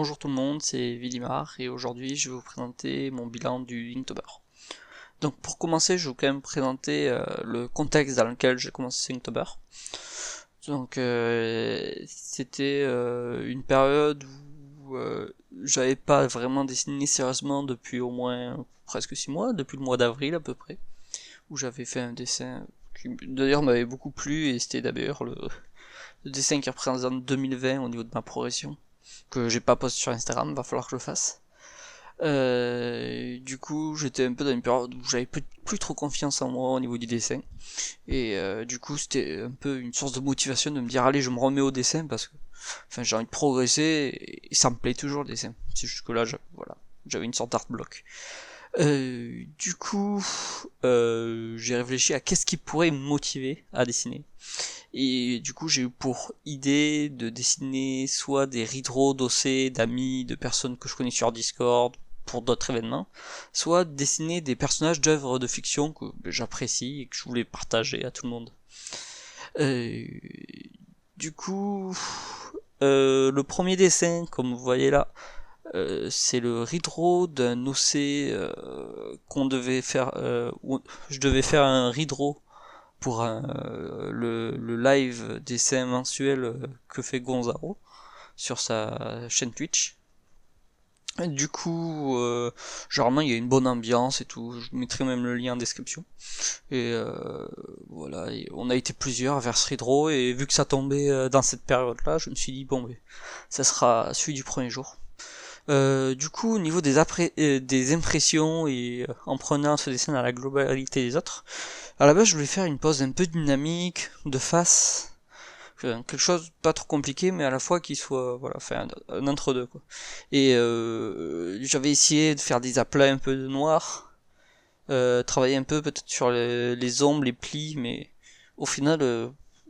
Bonjour tout le monde, c'est Villimar et aujourd'hui je vais vous présenter mon bilan du Inktober. Donc pour commencer, je vais quand même présenter le contexte dans lequel j'ai commencé Inktober. Donc c'était une période où j'avais pas vraiment dessiné sérieusement depuis au moins presque 6 mois, depuis le mois d'avril à peu près, où j'avais fait un dessin qui d'ailleurs m'avait beaucoup plu et c'était d'ailleurs le dessin qui représente 2020 au niveau de ma progression, que j'ai pas posté sur Instagram, va falloir que je le fasse. Du coup, j'étais un peu dans une période où j'avais plus trop confiance en moi au niveau du dessin. Et du coup, c'était un peu une source de motivation de me dire, allez, je me remets au dessin parce que j'ai envie de progresser et ça me plaît toujours le dessin. C'est juste que là, voilà, j'avais une sorte d'art block. Du coup, j'ai réfléchi à qu'est-ce qui pourrait me motiver à dessiner. Et du coup, j'ai eu pour idée de dessiner soit des redraws dossés d'amis, de personnes que je connais sur Discord, pour d'autres événements, soit dessiner des personnages d'œuvres de fiction que j'apprécie et que je voulais partager à tout le monde. Euh, du coup, le premier dessin, comme vous voyez là, c'est le redraw d'un OC qu'on devait faire, où je devais faire un redraw pour le live dessin mensuel que fait Gonzalo sur sa chaîne Twitch. Et du coup, généralement il y a une bonne ambiance et tout, je mettrai même le lien en description. Et voilà, et on a été plusieurs vers ce redraw et vu que ça tombait dans cette période-là, je me suis dit bon, mais ça sera celui du premier jour. Du coup, au niveau des impressions et en prenant ce dessin à la globalité des autres, à la base je voulais faire une pose un peu dynamique, de face, quelque chose pas trop compliqué mais à la fois qui soit, voilà, un entre-deux quoi. Et j'avais essayé de faire des aplats un peu de noir, travailler un peu peut-être sur les ombres, les plis, mais au final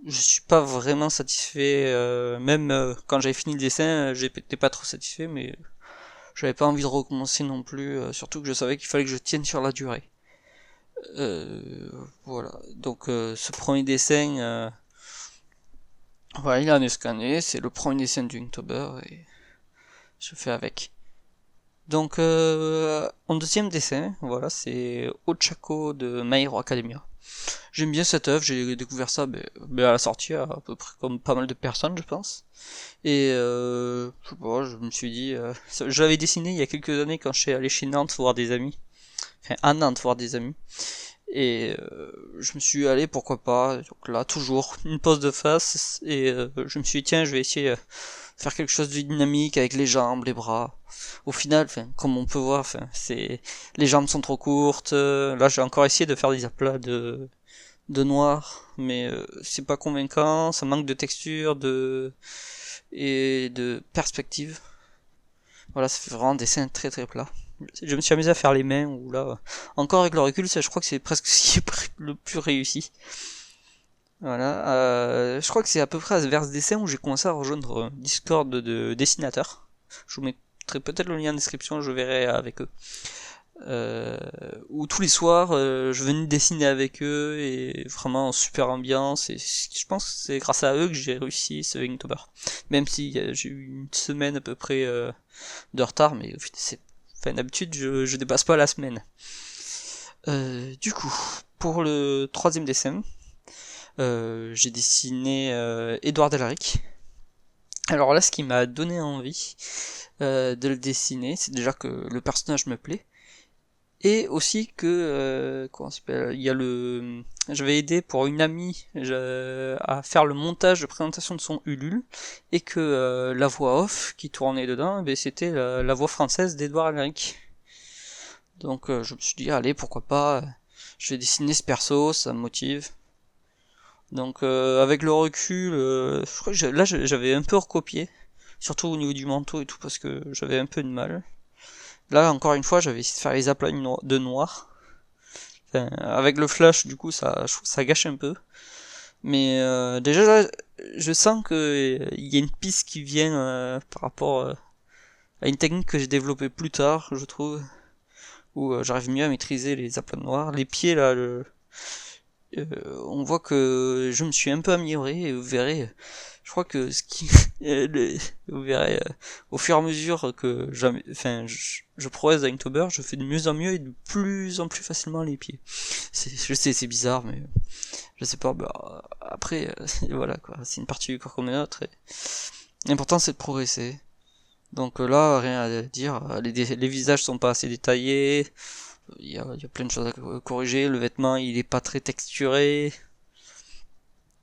je suis pas vraiment satisfait, même quand j'avais fini le dessin, j'étais pas trop satisfait, mais j'avais pas envie de recommencer non plus, surtout que je savais qu'il fallait que je tienne sur la durée. Voilà, donc ce premier dessin, voilà, il en est scanné, c'est le premier dessin du Inktober et je fais avec. Donc en deuxième dessin, voilà, c'est Ochako de My Hero Academia. J'aime bien cette œuvre, j'ai découvert ça à la sortie, à peu près comme pas mal de personnes je pense. Et je sais pas, je me suis dit, je l'avais dessiné il y a quelques années quand je suis allé chez Nantes voir des amis, enfin à Nantes voir des amis. Et je me suis allé, pourquoi pas, donc là toujours une pose de face, et je me suis dit tiens je vais essayer de faire quelque chose de dynamique avec les jambes, les bras. Au final, comme on peut voir, les jambes sont trop courtes, là j'ai encore essayé de faire des aplats de noir, mais c'est pas convaincant, ça manque de texture, et de perspective. Voilà, ça fait vraiment un dessin très très plat. Je me suis amusé à faire les mains, ou là, encore avec le recul, ça je crois que c'est presque ce qui est le plus réussi. Voilà, je crois que c'est à peu près vers ce dessin où j'ai commencé à rejoindre Discord de dessinateurs. Je vous mettrai peut-être le lien en description, je verrai avec eux. Où tous les soirs, je venais dessiner avec eux, et vraiment en super ambiance, et je pense que c'est grâce à eux que j'ai réussi ce Inktober. Même si j'ai eu une semaine à peu près de retard, mais d'habitude je dépasse pas la semaine. Du coup, pour le troisième dessin, j'ai dessiné Edouard Delaric. Alors là, ce qui m'a donné envie de le dessiner, c'est déjà que le personnage me plaît, et aussi que comment s'appelle, il y a j'avais aidé pour une amie à faire le montage de présentation de son Ulule, et que la voix off qui tournait dedans, c'était la voix française d'Edouard Elric. Donc je me suis dit allez, pourquoi pas, je vais dessiner ce perso, ça me motive. Donc avec le recul, je crois que là j'avais un peu recopié, surtout au niveau du manteau et tout, parce que j'avais un peu de mal. Là encore une fois j'avais essayé de faire les aplats de noir. Enfin, avec le flash du coup ça gâche un peu. Mais déjà là, je sens que il y a une piste qui vient par rapport à une technique que j'ai développée plus tard, je trouve, où j'arrive mieux à maîtriser les aplats noirs. Les pieds là, on voit que je me suis un peu amélioré, et vous verrez, je crois que ce qui vous verrez au fur et à mesure que je progresse dans Inktober, je fais de mieux en mieux et de plus en plus facilement les pieds. Je sais, c'est bizarre, mais je sais pas. Bah, après, voilà quoi, c'est une partie du corps comme une autre. Et l'important c'est de progresser. Donc là, rien à dire. Les visages sont pas assez détaillés. Il y a plein de choses à corriger. Le vêtement, il est pas très texturé.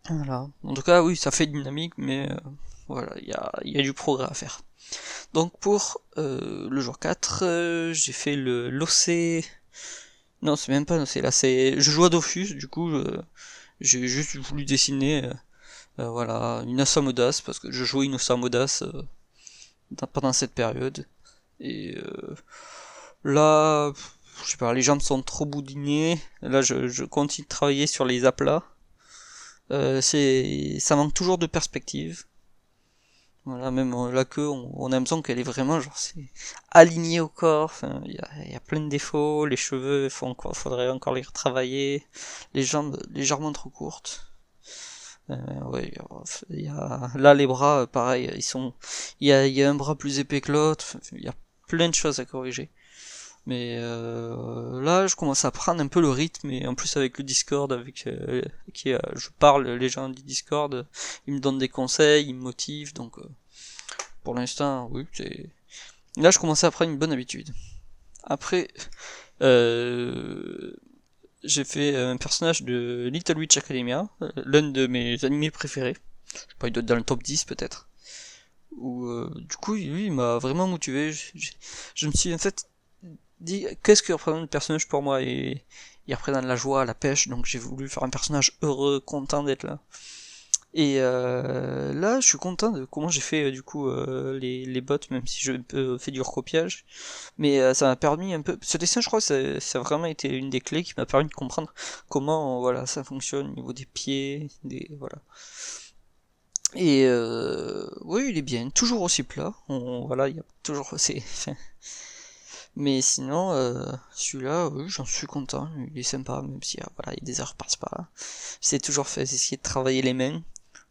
Voilà. En tout cas, oui, ça fait dynamique, mais voilà, il y a du progrès à faire. Donc pour le jour 4, j'ai fait le l'OC. Non, c'est même pas l'OC, là, c'est. Je joue à Dofus, du coup, j'ai juste voulu dessiner voilà, une Assam Audace, parce que je jouais une Assam Audace pendant cette période. Et là, je sais pas, les jambes sont trop boudinées. Là, je continue de travailler sur les aplats. Ça manque toujours de perspective. Voilà, même la queue, on a l'impression qu'elle est vraiment genre c'est alignée au corps. Enfin, il y a plein de défauts. Les cheveux, faudrait encore les retravailler. Les jambes légèrement trop courtes. Ouais, là les bras, pareil, il y a un bras plus épais que l'autre. Enfin, il y a plein de choses à corriger. Mais là, je commence à prendre un peu le rythme, et en plus avec le Discord, avec je parle, les gens du Discord, ils me donnent des conseils, ils me motivent, donc pour l'instant, oui, là, je commence à prendre une bonne habitude. Après, euh, j'ai fait un personnage de Little Witch Academia, l'un de mes animés préférés. Je sais pas, il doit être dans le top 10 peut-être. Où, du coup, lui, il m'a vraiment motivé. Je me suis en fait dit qu'est-ce que représente le personnage pour moi, et il représente la joie, la pêche, donc j'ai voulu faire un personnage heureux, content d'être là. Et là, je suis content de comment j'ai fait du coup les bots, même si je fais du recopiage. Mais ça m'a permis un peu. Ce dessin, je crois, ça a vraiment été une des clés qui m'a permis de comprendre comment voilà ça fonctionne au niveau des pieds, voilà. Et oui, il est bien, toujours aussi plat. Voilà, il y a toujours mais sinon, celui-là, oui, j'en suis content. Il est sympa, même si voilà, il y a des heures par pas. J'ai toujours fait essayer de travailler les mains.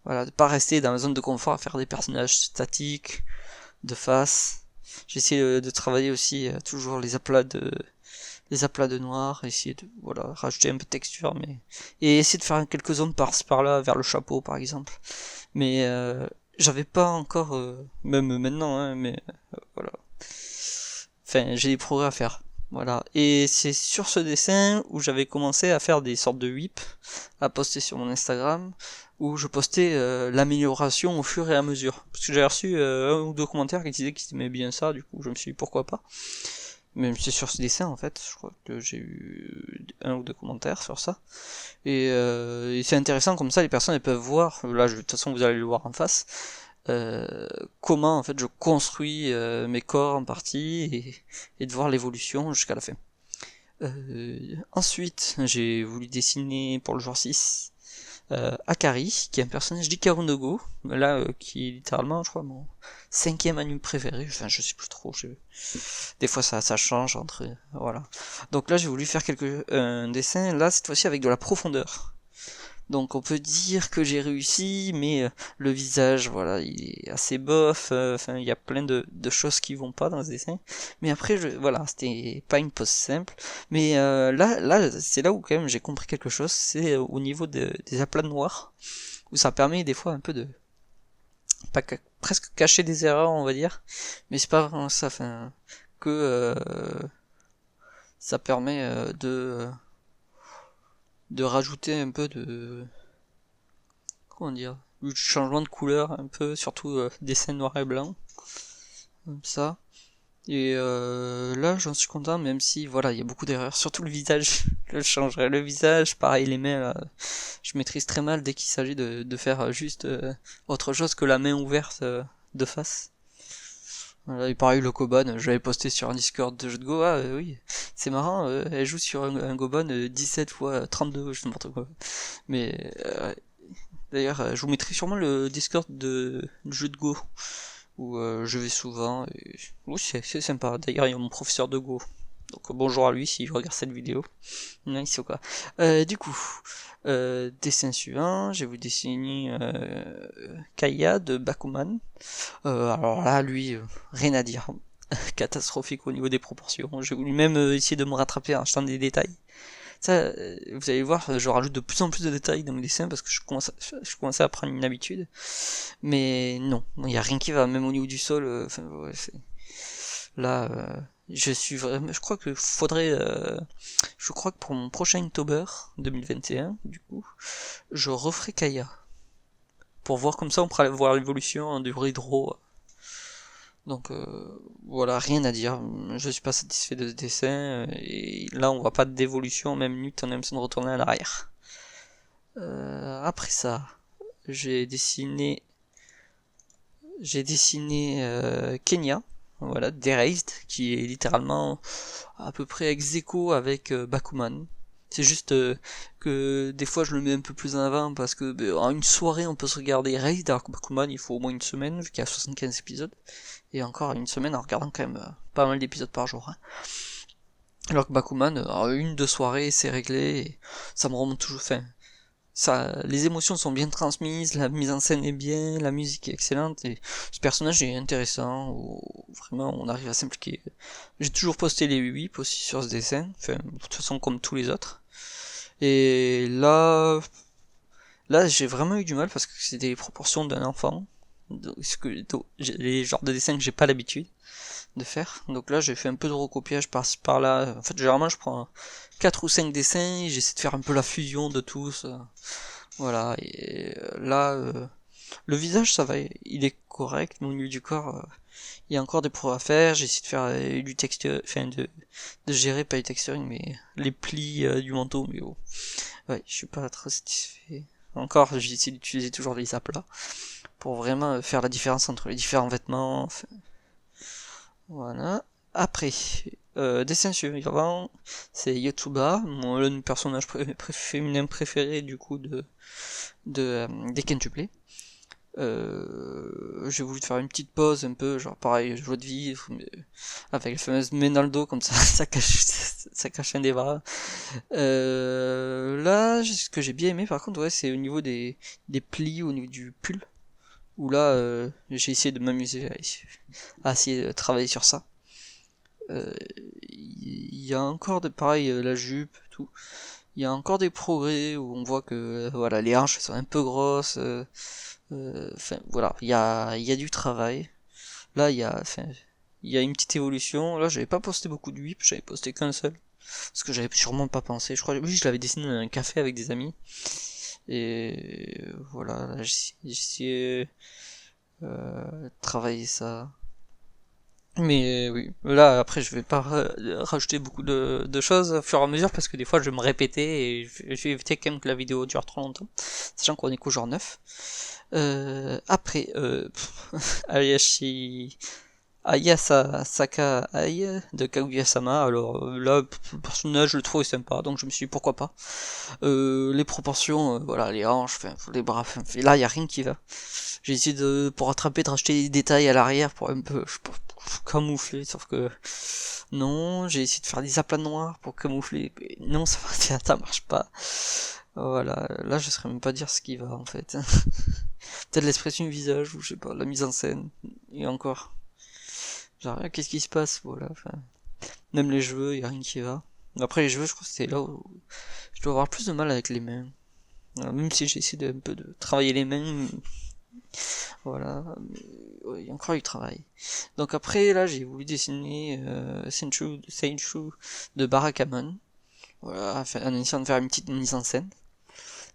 Voilà, de pas rester dans la zone de confort à faire des personnages statiques, de face. J'ai essayé de travailler aussi toujours les aplats de noir, essayer de voilà rajouter un peu de texture, mais et essayer de faire quelques zones par-là vers le chapeau par exemple. Mais j'avais pas encore, même maintenant, hein, mais voilà. Enfin, j'ai des progrès à faire. Voilà. Et c'est sur ce dessin où j'avais commencé à faire des sortes de whips à poster sur mon Instagram, où je postais l'amélioration au fur et à mesure. Parce que j'ai reçu un ou deux commentaires qui disaient qu'ils aimaient bien ça, du coup je me suis dit pourquoi pas. Même c'est sur ce dessin en fait, je crois que j'ai eu un ou deux commentaires sur ça. Et c'est intéressant comme ça, les personnes elles peuvent voir, là de toute façon vous allez le voir en face, comment en fait je construis mes corps en partie, et de voir l'évolution jusqu'à la fin. Ensuite, j'ai voulu dessiner pour le jour 6 Akari, qui est un personnage d'Ikaru no Go, là qui est littéralement, je crois, mon cinquième anime préféré. Enfin, je sais plus trop. Des fois, ça change entre, voilà. Donc là, j'ai voulu faire un dessin là cette fois-ci avec de la profondeur. Donc on peut dire que j'ai réussi, mais le visage, voilà, il est assez bof. Enfin, il y a plein de choses qui vont pas dans ce dessin. Mais après, voilà, c'était pas une pose simple. Mais là, c'est là où quand même j'ai compris quelque chose. C'est au niveau des aplats noirs, où ça permet des fois un peu de pas presque cacher des erreurs, on va dire. Mais c'est pas vraiment ça. Enfin, que ça permet de rajouter un peu de comment dire, du changement de couleur un peu, surtout des scènes noir et blanc, comme ça. Et là j'en suis content, même si voilà il y a beaucoup d'erreurs, surtout le visage. Je changerai le visage, pareil les mains là, je maîtrise très mal dès qu'il s'agit de faire juste autre chose que la main ouverte de face. Voilà, et pareil le Goban, j'avais posté sur un Discord de jeu de Go, oui, c'est marrant, elle joue sur un Goban 17 x 32, je sais n'importe quoi. Mais d'ailleurs, je vous mettrai sûrement le Discord du jeu de Go, où je vais souvent, et oui, c'est sympa. D'ailleurs, il y a mon professeur de Go. Donc bonjour à lui s'il regarde cette vidéo. Nice ou quoi. Du coup, dessin suivant, je vais vous dessiner Kaya de Bakuman. Alors là, lui, rien à dire. Catastrophique au niveau des proportions. J'ai voulu même essayer de me rattraper en achetant des détails. Ça, vous allez voir, je rajoute de plus en plus de détails dans mes dessins parce que je commence à prendre une habitude. Mais non, il n'y a rien qui va, même au niveau du sol. Ouais, là, je suis vraiment. Je crois que faudrait. Je crois que pour mon prochain Inktober 2021, du coup, je referai Kaya. Pour voir comme ça, on pourra voir l'évolution du Hydro. Donc voilà, rien à dire. Je suis pas satisfait de ce dessin. Et là, on voit pas d'évolution, même minute, on a l'impression de retourner à l'arrière. Après ça, j'ai dessiné. Kenya, voilà, d'Erased, qui est littéralement à peu près ex aequo avec Bakuman. C'est juste que des fois je le mets un peu plus en avant parce que en une soirée on peut se regarder Erased, alors que Bakuman il faut au moins une semaine vu qu'il y a 75 épisodes. Et encore une semaine en regardant quand même pas mal d'épisodes par jour. Hein. Alors que Bakuman, en une, deux soirées c'est réglé, et ça me remonte toujours. Enfin, ça, les émotions sont bien transmises, la mise en scène est bien, la musique est excellente, et ce personnage est intéressant, où vraiment on arrive à s'impliquer. J'ai toujours posté les whips aussi sur ce dessin, enfin, de toute façon comme tous les autres. Et là j'ai vraiment eu du mal parce que c'est des proportions d'un enfant, les genres de dessins que j'ai pas l'habitude de faire. Donc là j'ai fait un peu de recopiage par-ci par-là. En fait généralement je prends 4 ou 5 dessins et j'essaie de faire un peu la fusion de tous. Voilà, et là, le visage, ça va, il est correct, mais au niveau du corps, il y a encore des progrès à faire. J'ai essayé de faire du texture, enfin de gérer, pas du texturing, mais les plis du manteau, mais oh, ouais, je suis pas très satisfait. Encore, j'ai essayé d'utiliser toujours les aplats pour vraiment faire la différence entre les différents vêtements. Enfin, voilà. Après, dessin suivant, c'est Yotsuba, le personnage féminin préféré du coup des quintuplés. J'ai voulu faire une petite pause un peu, genre pareil, joie de vivre, avec la fameuse main dans le dos, comme ça, ça cache un des bras. Là, ce que j'ai bien aimé par contre, ouais, c'est au niveau des plis, au niveau du pull, où là, j'ai essayé de m'amuser à essayer de travailler sur ça. Il y a encore pareil, la jupe, tout. Il y a encore des progrès où on voit que voilà, les hanches sont un peu grosses. Enfin voilà, il y a du travail. Là il y a une petite évolution. Là j'avais pas posté beaucoup de whip, j'avais posté qu'un seul. Parce que j'avais sûrement pas pensé. Je crois oui je l'avais dessiné dans un café avec des amis. Et voilà, là, j'ai essayé de travailler ça. Mais oui, là après je vais pas rajouter beaucoup de choses au fur et à mesure parce que des fois je vais me répéter et je vais éviter quand même que la vidéo dure trop longtemps, sachant qu'on est qu'au genre 9. Après, Ayashi Ayasa Saka Ai de Kaguya-sama, alors là, le personnage je le trouve sympa, donc je me suis dit pourquoi pas. Les proportions, voilà, les hanches, enfin, les bras, enfin, là y a rien qui va. J'ai essayé pour rattraper, de racheter des détails à l'arrière pour un peu, camoufler, sauf que non, j'ai essayé de faire des aplats noirs pour camoufler, mais non, ça marche pas. Voilà, là je saurais même pas dire ce qui va en fait. Peut-être l'expression du visage, ou je sais pas, la mise en scène, et encore. Genre, qu'est-ce qui se passe, voilà, enfin. Même les cheveux, y a rien qui va. Après les cheveux, je crois que c'est là où je dois avoir plus de mal avec les mains. Voilà, même si j'ai essayé un peu de travailler les mains, voilà, il y a encore du travail. Donc après, là, j'ai voulu dessiner Seichu de Barakamon. Voilà, en essayant de faire une petite mise en scène.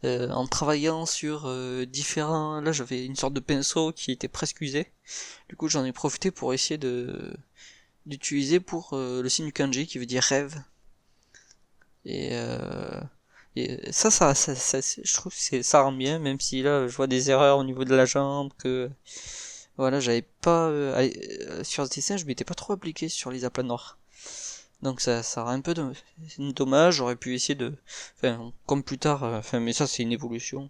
En travaillant sur différents... Là, j'avais une sorte de pinceau qui était presque usé. Du coup, j'en ai profité pour essayer d'utiliser pour le signe du kanji qui veut dire rêve. Et, je trouve que ça rend bien, même si là, je vois des erreurs au niveau de la jambe, que voilà, j'avais pas sur ce dessin, je m'étais pas trop appliqué sur les aplats noirs. Donc ça rend un peu dommage, j'aurais pu essayer enfin, comme plus tard, enfin, mais ça c'est une évolution,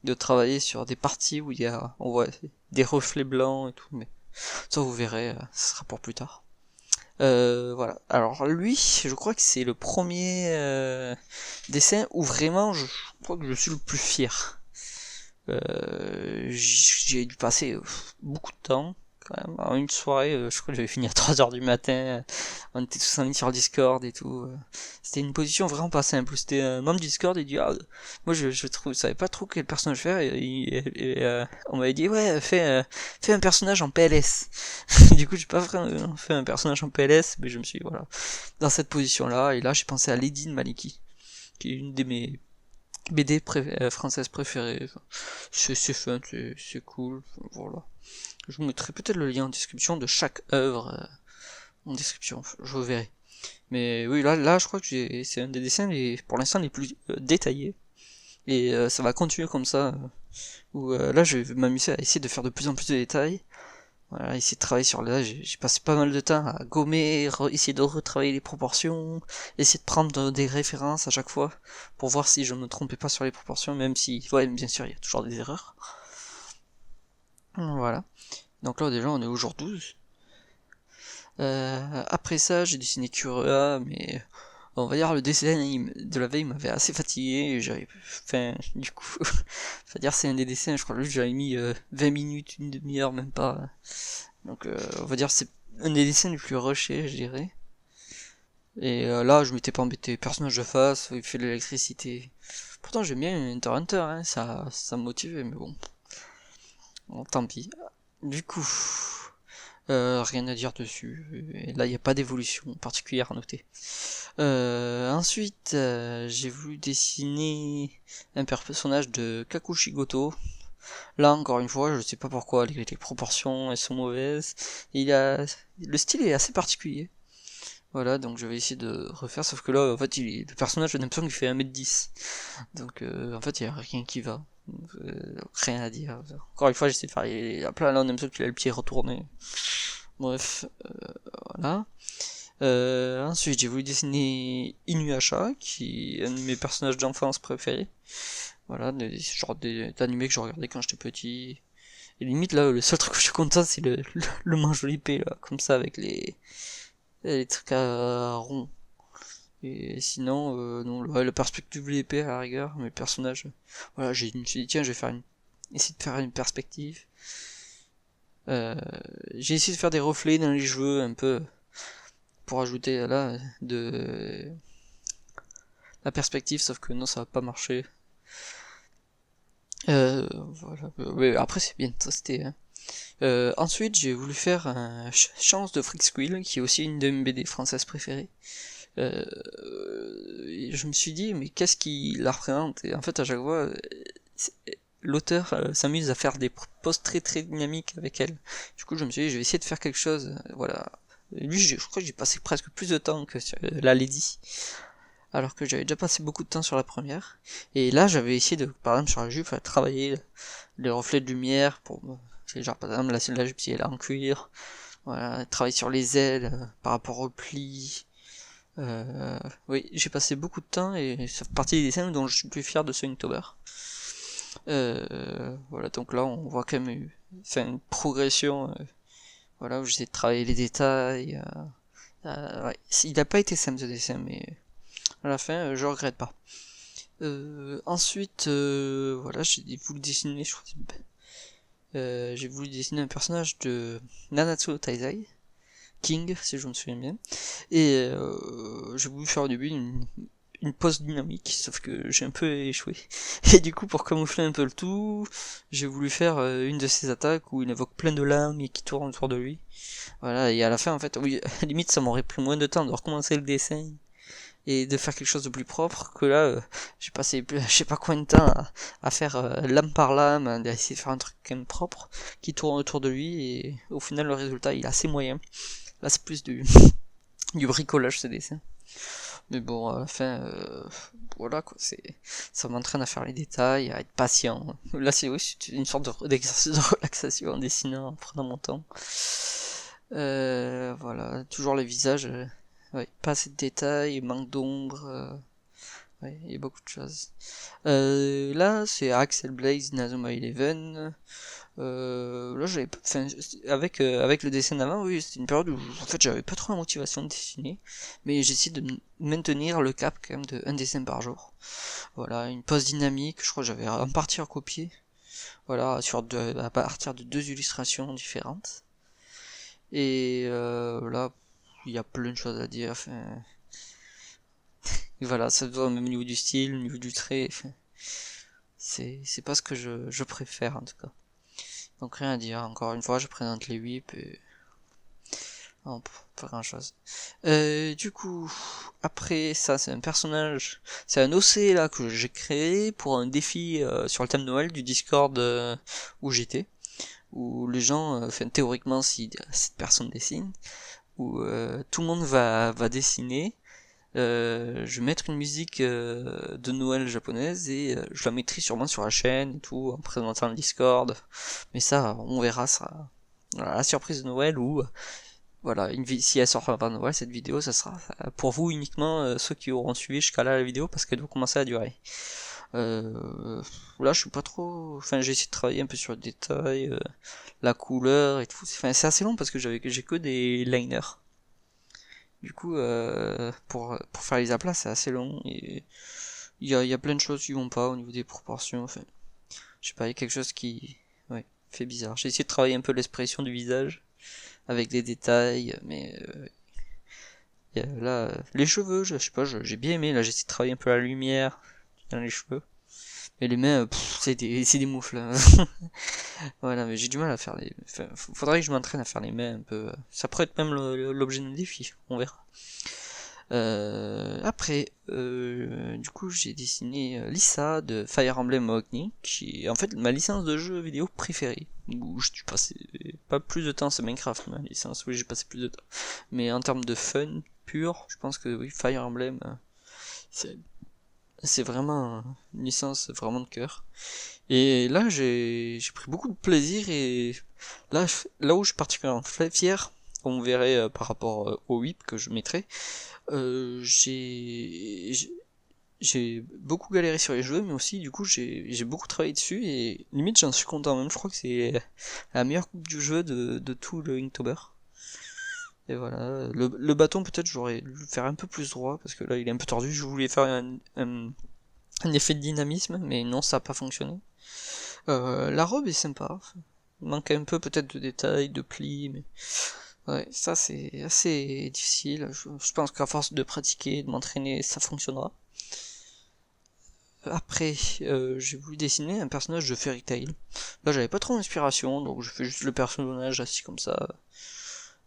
de travailler sur des parties où on voit des reflets blancs et tout, mais ça vous verrez, ça sera pour plus tard. Voilà. Alors lui, je crois que c'est le premier dessin où vraiment je crois que je suis le plus fier. J'ai dû passer beaucoup de temps quand même. En une soirée, je crois que j'avais fini à 3 heures du matin. On était tous en ligne sur le Discord et tout. C'était une position vraiment pas simple. C'était un membre du Discord, il dit moi je savais pas trop quel personnage faire et on m'avait dit ouais fais un personnage en PLS. Du coup j'ai pas vraiment fait un personnage en PLS, mais je me suis voilà dans cette position là et là j'ai pensé à Lady Maliki, qui est une de mes BD française préférée. C'est fun, c'est cool, voilà. Je vous mettrai peut-être le lien en description de chaque œuvre en description, je verrai. Mais oui, là je crois que c'est un des dessins pour l'instant les plus détaillés. Et ça va continuer comme ça. Où là je vais m'amuser à essayer de faire de plus en plus de détails. Voilà, essayer de travailler sur là, j'ai passé pas mal de temps à gommer, essayer de retravailler les proportions, essayer de prendre des références à chaque fois pour voir si je me trompais pas sur les proportions, même si, ouais, bien sûr, il y a toujours des erreurs. Voilà. Donc là, déjà, on est au jour 12. Après ça, j'ai dessiné Kurea, mais on va dire le dessin de la veille m'avait assez fatigué, enfin, du coup, faut dire c'est un des dessins, je crois que j'avais mis 20 minutes, une demi-heure, même pas. Donc on va dire c'est un des dessins les plus rushés, je dirais. Et là, je m'étais pas embêté. Personnage de face, il fait de l'électricité. Pourtant, j'aime bien Hunter x Hunter, hein, ça me motivait, mais bon, tant pis. Du coup, rien à dire dessus. Et là, il n'y a pas d'évolution particulière à noter. Ensuite, j'ai voulu dessiner un personnage de Kakushigoto. Là, encore une fois, je sais pas pourquoi, les proportions, elles sont mauvaises. Le style est assez particulier. Voilà, donc je vais essayer de refaire, sauf que là, en fait, le personnage, j'ai l'impression qu'il fait 1m10. Donc, en fait, il y a rien qui va. Rien à dire. Encore une fois, j'essaie de faire la plein là, on a l'impression qu'il a le pied retourné. Bref, voilà. Ensuite, j'ai voulu dessiner Inuyasha, qui est un de mes personnages d'enfance préférés. Voilà, genre d'animés que je regardais quand j'étais petit. Et limite, là, le seul truc que je suis content, c'est le manche l'épée, là, comme ça, avec les trucs à rond. Et sinon, non, la perspective de l'épée à la rigueur, mais le personnage, voilà, je me suis dit, tiens, je vais essayer de faire une perspective. J'ai essayé de faire des reflets dans les cheveux, un peu, pour ajouter, là, de la perspective, sauf que non, ça va pas marcher. Voilà. Mais après, c'est bien testé, hein. Ensuite, j'ai voulu faire un Chance de Freak Squill, qui est aussi une de mes BD françaises préférées. Je me suis dit, mais qu'est-ce qui la représente? Et en fait, à chaque fois, l'auteur s'amuse à faire des poses très très dynamiques avec elle. Du coup, je me suis dit, je vais essayer de faire quelque chose. Voilà. Et lui, je crois que j'ai passé presque plus de temps que sur la Lady, alors que j'avais déjà passé beaucoup de temps sur la première. Et là, j'avais essayé de, par exemple, sur la jupe, travailler les reflets de lumière pour, genre par exemple la jupe si elle est en cuir. Voilà, travailler sur les ailes par rapport au pli. Oui, j'ai passé beaucoup de temps et ça fait partie des dessins dont je suis plus fier de ce Inktober. Voilà, donc là on voit quand même une progression, voilà, où j'essaie de travailler les détails. Ouais. Il a pas été simple ce dessin, mais à la fin je regrette pas. Ensuite, voilà, j'ai voulu dessiner, j'ai voulu dessiner un personnage de Nanatsu Taizai, King, si je me souviens bien. Et j'ai voulu faire au début une pose dynamique, sauf que j'ai un peu échoué. Et du coup, pour camoufler un peu le tout, j'ai voulu faire une de ses attaques où il invoque plein de lames et qui tournent autour de lui. Voilà, et à la fin, en fait, oui, limite, ça m'aurait pris moins de temps de recommencer le dessin et de faire quelque chose de plus propre que là, j'ai passé je sais pas combien de temps à faire lame par lame, à essayer de faire un truc quand même propre qui tourne autour de lui, et au final, le résultat, il est assez moyen. Là, c'est plus du bricolage, ce dessin. Mais bon, à la fin, voilà quoi, ça m'entraîne à faire les détails, à être patient. Là, c'est une sorte d'exercice de relaxation en dessinant, en prenant mon temps. Voilà, toujours les visages, ouais, pas assez de détails, manque d'ombre, ouais, il y a beaucoup de choses. Là, c'est Axel Blaze, Inazuma Eleven. Là j'avais enfin, avec le dessin d'avant, oui, c'était une période où en fait j'avais pas trop la motivation de dessiner, mais j'essaie de maintenir le cap quand même de un dessin par jour. Voilà, une pause dynamique, je crois que j'avais en partie recopié, voilà, à partir de 2 illustrations différentes. Et là, il y a plein de choses à dire, enfin, et voilà, ça doit même au niveau du style, au niveau du trait, enfin, c'est pas ce que je préfère en tout cas. Donc rien à dire, encore une fois je présente les whips et non, pas grand chose. Du coup, après ça c'est un personnage, c'est un OC là que j'ai créé pour un défi sur le thème de Noël du Discord où j'étais, où les gens, enfin théoriquement si cette personne dessine, où tout le monde va dessiner. Je vais mettre une musique de Noël japonaise et je la mettrai sûrement sur la chaîne et tout en présentant le Discord. Mais ça, on verra ça. Voilà, la surprise de Noël ou voilà, si elle sort avant Noël, cette vidéo, ça sera pour vous uniquement ceux qui auront suivi jusqu'à là la vidéo parce qu'elle doit commencer à durer. Là, je suis pas trop. Enfin, j'ai essayé de travailler un peu sur le détail, la couleur et tout. Enfin, c'est assez long parce que j'ai que des liners. Du coup, pour faire les aplats, c'est assez long et il y a plein de choses qui vont pas au niveau des proportions. Enfin, je sais pas, il y a quelque chose qui, ouais, fait bizarre. J'ai essayé de travailler un peu l'expression du visage avec des détails, mais là, les cheveux, je sais pas, j'ai bien aimé. Là, j'ai essayé de travailler un peu la lumière dans les cheveux. Et les mains, c'est des moufles. Hein. Voilà, mais j'ai du mal à faire les. Enfin, faudrait que je m'entraîne à faire les mains un peu. Ça pourrait être même l'objet d'un défi, on verra. Après, du coup, j'ai dessiné Lisa de Fire Emblem Awakening, qui est en fait ma licence de jeu vidéo préférée. Où je passé pas plus de temps, c'est Minecraft, ma licence, oui, j'ai passé plus de temps. Mais en termes de fun pur, je pense que oui, Fire Emblem, c'est c'est vraiment une licence vraiment de cœur. Et là, j'ai pris beaucoup de plaisir et là où je suis particulièrement fier, on verrait par rapport au whip que je mettrai, j'ai beaucoup galéré sur les jeux, mais aussi du coup j'ai beaucoup travaillé dessus et limite j'en suis content même. Je crois que c'est la meilleure coupe du jeu de tout le Inktober. Et voilà, le bâton peut-être j'aurais dû le faire un peu plus droit parce que là il est un peu tordu. Je voulais faire un effet de dynamisme, mais non ça a pas fonctionné. La robe est sympa, il manque un peu peut-être de détails, de plis, mais ouais, ça c'est assez difficile. Je pense qu'à force de pratiquer, de m'entraîner, ça fonctionnera. Après, j'ai voulu dessiner un personnage de Fairy Tail. Là, j'avais pas trop d'inspiration, donc je fais juste le personnage assis comme ça.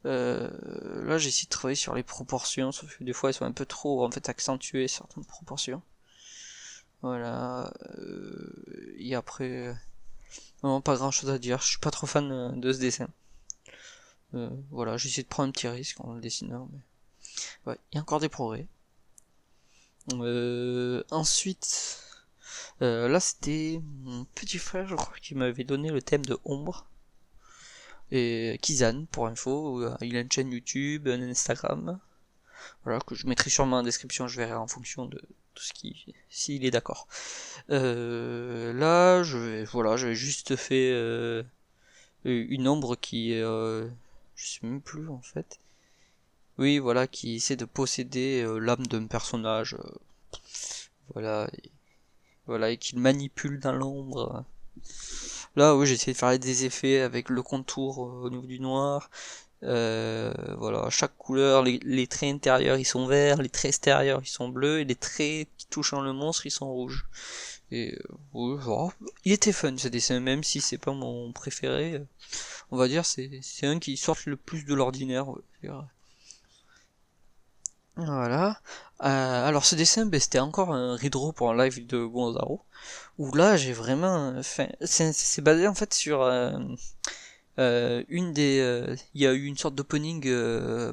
Là, j'ai essayé de travailler sur les proportions, sauf que des fois, elles sont un peu trop, en fait, accentuées, certaines proportions. Voilà. Et après, non, pas grand chose à dire. Je suis pas trop fan de ce dessin. Voilà, j'ai essayé de prendre un petit risque en le dessinant, mais ouais, il y a encore des progrès. Ensuite, là c'était mon petit frère, je crois, qui m'avait donné le thème de Ombre. Et Kizan, pour info, il a une chaîne YouTube, un Instagram, voilà, que je mettrai sûrement en description, je verrai en fonction de tout ce qui, s'il est d'accord. Là, voilà, j'avais juste fait une ombre qui est, je sais même plus en fait. Oui, voilà, qui essaie de posséder l'âme d'un personnage, voilà, voilà, et qu'il manipule dans l'ombre. Là, oui, j'ai essayé de faire des effets avec le contour au niveau du noir. Voilà, chaque couleur, les traits intérieurs ils sont verts, les traits extérieurs ils sont bleus, et les traits qui touchant le monstre ils sont rouges. Et ouais, voilà. Il était fun ce dessin, même si c'est pas mon préféré. On va dire c'est un qui sort le plus de l'ordinaire. Ouais. Voilà. Alors ce dessin, ben, c'était encore un redraw pour un live de Gonzaro, où là j'ai vraiment, enfin, c'est basé en fait sur il y a eu une sorte d'opening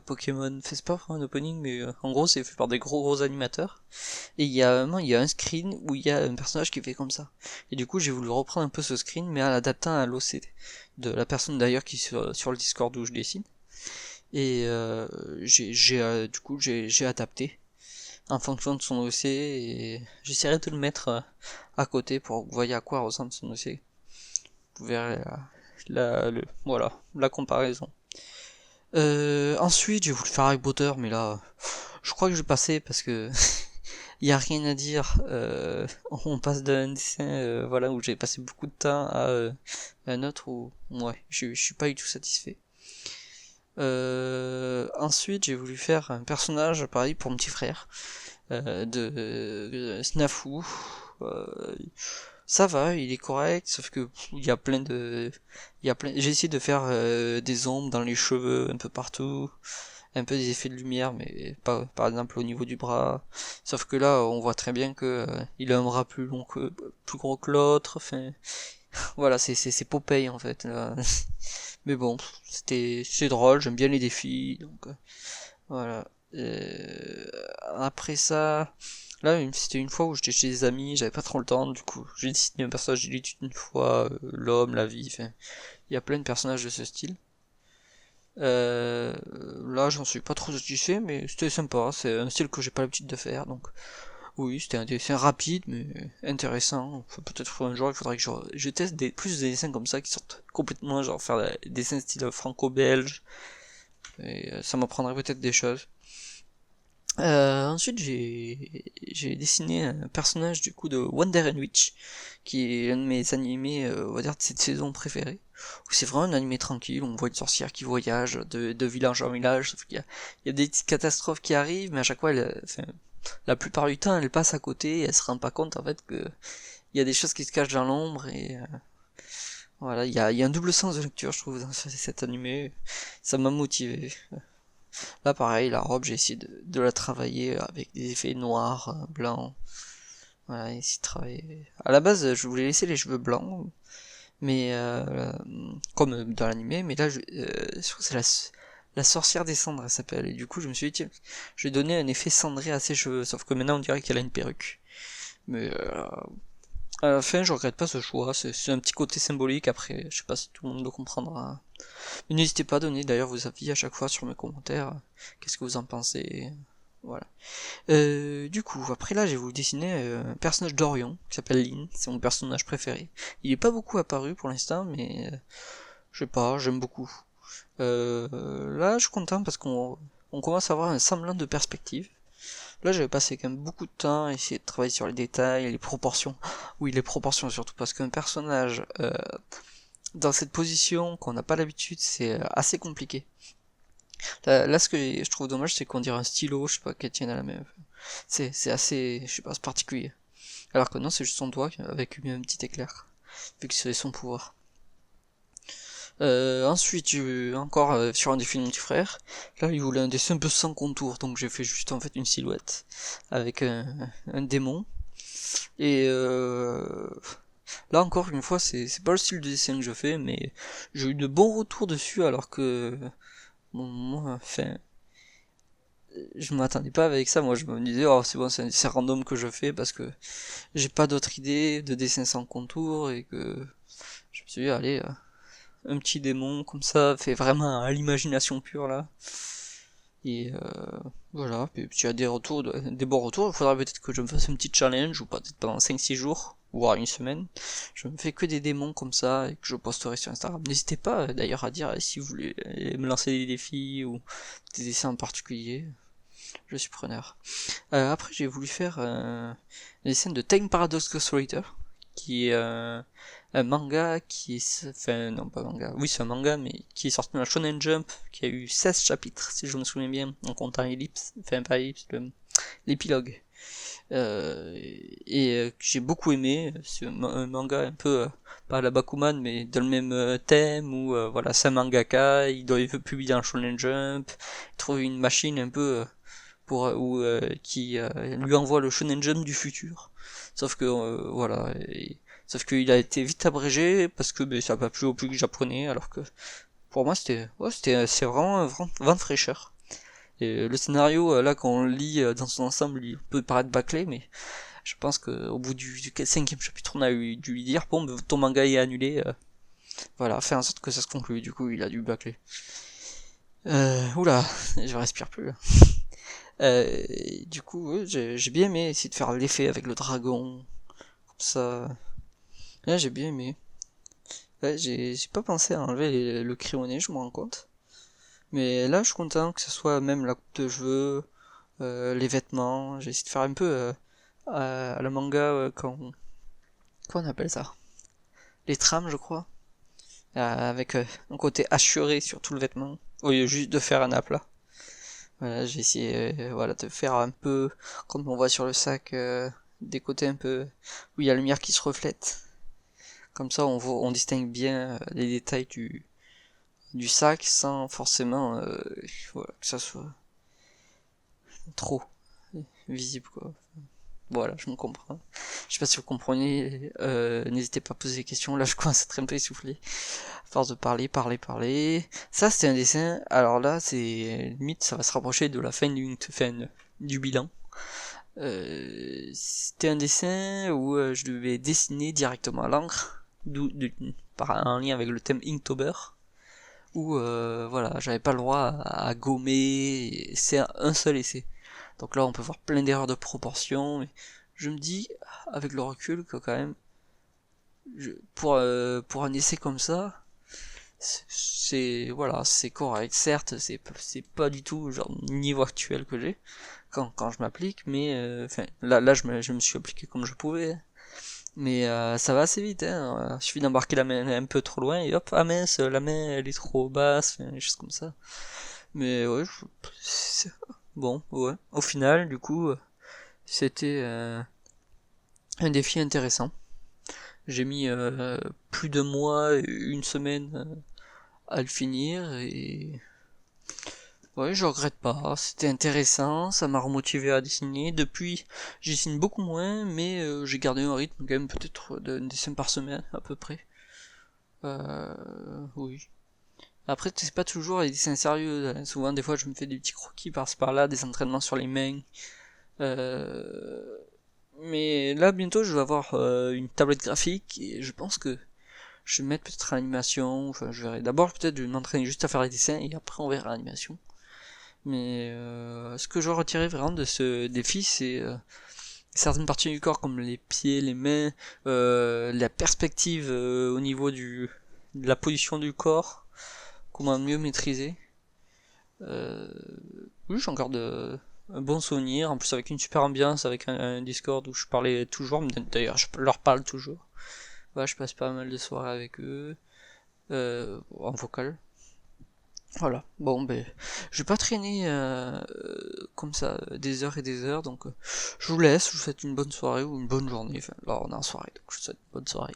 Pokémon, fait c'est pas vraiment un opening, mais en gros c'est fait par des gros animateurs. Et il y a un screen où il y a un personnage qui fait comme ça. Et du coup j'ai voulu reprendre un peu ce screen, mais en l'adaptant à l'OC de la personne d'ailleurs qui est sur le Discord où je dessine. Et du coup j'ai adapté en fonction de son OC et j'essaierai de le mettre à côté pour que vous voyez à quoi ressemble son OC. Vous verrez voilà, la comparaison. Ensuite, j'ai voulu faire Harry Potter, mais là, je crois que je vais passer parce que il y a rien à dire. On passe d'un dessin, voilà, où j'ai passé beaucoup de temps à un autre où, ouais, je suis pas du tout satisfait. Ensuite, j'ai voulu faire un personnage, pareil, pour mon petit frère, de Snafu. Euh, Ça va, il est correct, sauf que il y a plein de, j'ai essayé de faire des ombres dans les cheveux un peu partout, un peu des effets de lumière, mais pas, par exemple au niveau du bras. Sauf que là, on voit très bien que il a un bras plus long plus gros que l'autre. Enfin, voilà, c'est Popeye en fait. Là. Mais bon, c'est drôle, j'aime bien les défis, donc voilà. Après ça, là, c'était une fois où j'étais chez des amis, j'avais pas trop le temps, du coup, j'ai dessiné un personnage d'élite une fois, l'homme, la vie, enfin, il y a plein de personnages de ce style. Euh, Là, j'en suis pas trop satisfait, mais c'était sympa, c'est un style que j'ai pas l'habitude de faire, donc oui, c'était un dessin rapide, mais intéressant. Enfin, peut-être un jour, il faudrait que je teste plus de dessins comme ça qui sortent complètement, genre faire des dessins style franco-belge, et ça m'apprendrait peut-être des choses. Ensuite, j'ai dessiné un personnage du coup de Wonder and Witch, qui est l'un de mes animés, on va dire, de cette saison préférée. C'est vraiment un animé tranquille, on voit une sorcière qui voyage de village en village, sauf il y a des petites catastrophes qui arrivent, mais à chaque fois, enfin, la plupart du temps, elle passe à côté, et elle se rend pas compte en fait que il y a des choses qui se cachent dans l'ombre, et voilà, il y a un double sens de lecture, je trouve, dans cet animé. Ça m'a motivé. Là, pareil, la robe, j'ai essayé de la travailler avec des effets noirs, blancs. Voilà, essayer de travailler. À la base, je voulais laisser les cheveux blancs, mais comme dans l'animé, mais là, je trouve que c'est la sorcière des cendres, elle s'appelle. Et du coup, je me suis dit, tiens, je vais donner un effet cendré à ses cheveux. Sauf que maintenant, on dirait qu'elle a une perruque. Mais à la fin, je regrette pas ce choix. C'est un petit côté symbolique. Après, je sais pas si tout le monde le comprendra. N'hésitez pas à donner d'ailleurs vos avis à chaque fois sur mes commentaires. Qu'est-ce que vous en pensez? Voilà. Du coup, après là, j'ai voulu dessiner un personnage d'Orion qui s'appelle Lynn. C'est mon personnage préféré. Il est pas beaucoup apparu pour l'instant, mais je sais pas, j'aime beaucoup. Là, je suis content parce qu'on commence à avoir un semblant de perspective. Là, j'avais passé quand même beaucoup de temps à essayer de travailler sur les détails, les proportions. Oui, les proportions surtout, parce qu'un personnage dans cette position qu'on n'a pas l'habitude, c'est assez compliqué. Là, ce que je trouve dommage, c'est qu'on dirait un stylo, je sais pas, qu'elle tienne à la même. C'est assez, je sais pas, c'est particulier. Alors que non, c'est juste son doigt avec un petit éclair, vu que c'est son pouvoir. Ensuite, encore sur un défi de mon petit frère. Là, il voulait un dessin un peu sans contour, donc j'ai fait juste en fait une silhouette avec un démon. Et là encore une fois, c'est pas le style de dessin que je fais, mais j'ai eu de bons retours dessus, alors que bon, moi, enfin, je m'attendais pas avec ça. Moi, je me disais, oh, c'est bon, c'est un dessin random que je fais parce que j'ai pas d'autre idée de dessin sans contour et que je me suis dit, allez, un petit démon comme ça, fait vraiment à l'imagination pure là. Et voilà, puis tu as des retours, des bons retours. Il faudra peut-être que je me fasse un petit challenge, ou peut-être pendant 5-6 jours, voire une semaine. Je me fais que des démons comme ça, et que je posterai sur Instagram. N'hésitez pas d'ailleurs à dire si vous voulez me lancer des défis, ou des dessins en particulier. Je suis preneur. Après, j'ai voulu faire des scènes de Time Paradox Ghostwriter, qui est un manga qui est, enfin non pas manga, oui c'est un manga mais qui est sorti dans la Shonen Jump, qui a eu 16 chapitres si je me souviens bien, en comptant l'ellipse, enfin pas l'ellipse, l'épilogue. Que j'ai beaucoup aimé, c'est un manga un peu, pas à la Bakuman, mais dans le même thème, où voilà, c'est un mangaka, il veut publier dans Shonen Jump, il trouve une machine un peu qui lui envoie le Shonen Jump du futur. Sauf que voilà, sauf qu'il a été vite abrégé parce que ça n'a pas plu au public japonais, alors que pour moi c'est vraiment un vent de fraîcheur. Et le scénario là quand on le lit dans son ensemble, il peut paraître bâclé, mais je pense qu'au bout du 5e chapitre, on a dû lui dire bon, ton manga est annulé, voilà, fais en sorte que ça se conclue. Du coup, il a dû bâcler. Oula, je respire plus. Du coup, ouais, j'ai bien aimé essayer de faire l'effet avec le dragon, comme ça. Là, j'ai bien aimé. Ouais, j'ai pas pensé à enlever le crayon au nez, je me rends compte. Mais là, je suis content que ce soit même la coupe de cheveux, les vêtements. J'ai essayé de faire un peu à la manga comment on appelle ça? Les trames, je crois. Avec un côté assuré sur tout le vêtement, au lieu juste de faire un aplat. Voilà, j'ai essayé voilà, de faire un peu, comme on voit sur le sac, des côtés un peu où il y a la lumière qui se reflète. Comme ça, on distingue bien les détails du sac sans forcément voilà, que ça soit trop visible, quoi. Voilà, je me comprends. Je sais pas si vous comprenez, n'hésitez pas à poser des questions, là je commence à être un peu essoufflé. À force de parler. Ça c'était un dessin, alors là c'est limite ça va se rapprocher de la fin du bilan. C'était un dessin où je devais dessiner directement à l'encre, par un lien avec le thème Inktober, où voilà, j'avais pas le droit à gommer, c'est un seul essai. Donc là on peut voir plein d'erreurs de proportion, mais je me dis, avec le recul, que quand même, pour un essai comme ça, c'est voilà, c'est correct. Certes, c'est pas du tout genre niveau actuel que j'ai quand je m'applique, mais enfin là je me suis appliqué comme je pouvais. Mais ça va assez vite, hein. Il suffit d'embarquer la main un peu trop loin et hop, ah mince, la main elle est trop basse, enfin, des choses comme ça. Mais ouais, bon, ouais. Au final, du coup, c'était un défi intéressant. J'ai mis plus de mois, une semaine à le finir et ouais, je regrette pas. C'était intéressant, ça m'a remotivé à dessiner. Depuis, je dessine beaucoup moins, mais j'ai gardé un rythme quand même peut-être d'un dessin par semaine à peu près. Oui. Après, c'est pas toujours les dessins sérieux. Souvent, des fois, je me fais des petits croquis par-ci par-là, des entraînements sur les mains. Euh, Mais là, bientôt, je vais avoir une tablette graphique et je pense que je vais mettre peut-être l'animation. Enfin, je verrai. D'abord, peut-être, je vais m'entraîner juste à faire les dessins et après, on verra l'animation. Mais ce que je retirer vraiment de ce défi, c'est certaines parties du corps comme les pieds, les mains, la perspective au niveau de la position du corps, comment mieux maîtriser. Euh, oui, j'en garde un bon souvenir, en plus avec une super ambiance, avec un Discord où je parlais toujours, d'ailleurs je leur parle toujours. Voilà, je passe pas mal de soirées avec eux, en vocal. Voilà, bon ben, je vais pas traîner comme ça des heures et des heures, donc je vous laisse, je vous souhaite une bonne soirée ou une bonne journée, enfin là on est en soirée, donc je vous souhaite une bonne soirée.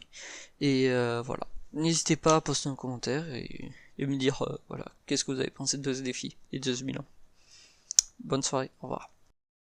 Et voilà, n'hésitez pas à poster un commentaire et me dire voilà, qu'est-ce que vous avez pensé de ce défi et de ce bilan. Bonne soirée, au revoir.